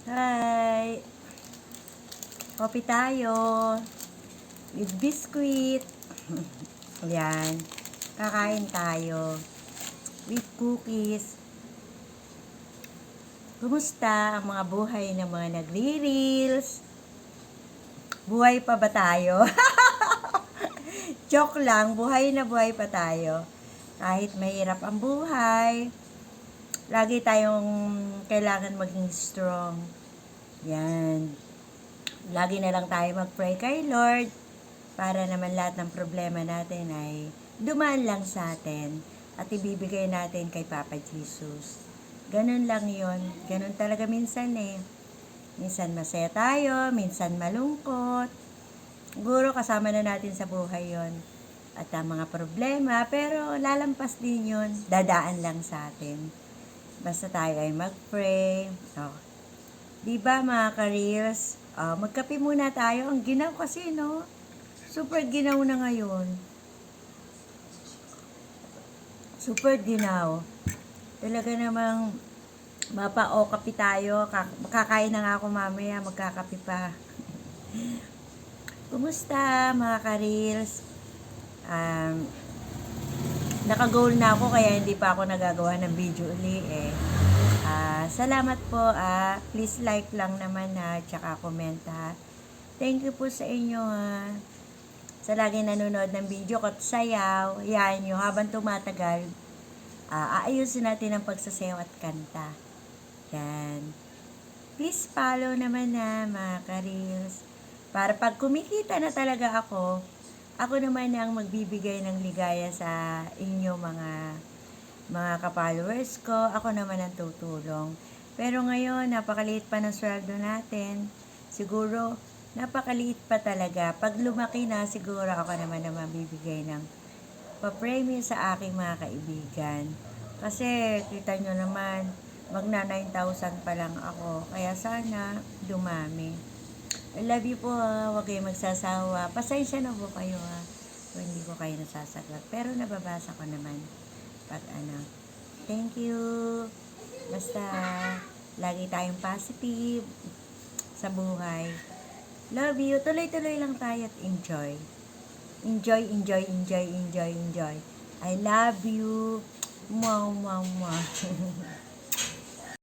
Hi! Coffee tayo. With biscuit. Yan. Kakain tayo. With cookies. Kumusta ang mga buhay ng mga nagre-reels? Buhay pa ba tayo? Joke lang, buhay na buhay pa tayo. Kahit mahirap ang buhay, lagi tayong kailangan maging strong. Yan. Lagi na lang tayo mag-pray kay Lord para naman lahat ng problema natin ay dumaan lang sa atin at ibibigay natin kay Papa Jesus. Ganun lang yon. Ganun talaga minsan eh. Minsan masaya tayo, minsan malungkot. Siguro kasama na natin sa buhay yon at ang mga problema, pero lalampas din yon. Dadaan lang sa atin. Basta tayo ay mag-pray. Diba mga ka-reels? Magkape muna tayo. Ang ginaw kasi, no? Super ginaw na ngayon. Super ginaw. Talaga namang mapa-o-kape tayo. Kakain na nga ako mamaya. Magkakape pa. Kumusta mga ka-reels? Naka-goal na ako kaya hindi pa ako nagagawa ng video uli eh. Salamat po. Please like lang naman tsaka comment ha. Thank you po sa inyo sa lagi nanonood ng video ko at sayaw. Yan yung habang tumatagal, aayusin natin ang pagsasayaw at kanta. Yan. Please follow naman mga ka-reels. Para pag kumikita na talaga ako naman ang magbibigay ng ligaya sa inyo mga ka-followers ko. Ako naman ang tutulong. Pero ngayon, napakaliit pa ng sweldo natin. Siguro, napakaliit pa talaga. Pag lumaki na, siguro ako naman ang mabibigay ng pa-premium sa aking mga kaibigan. Kasi, kita nyo naman, magna 9,000 pa lang ako. Kaya sana, dumami. I love you po Huwag kayong magsasawa. Pasensya na po kayo kung hindi ko kayo nasasagot. Pero nababasa ko naman pag Thank you. Basta, lagi tayong positive sa buhay. Love you. Tuloy-tuloy lang tayo at enjoy. Enjoy, enjoy, enjoy, enjoy, enjoy. I love you. Mwah, mwah, mwah.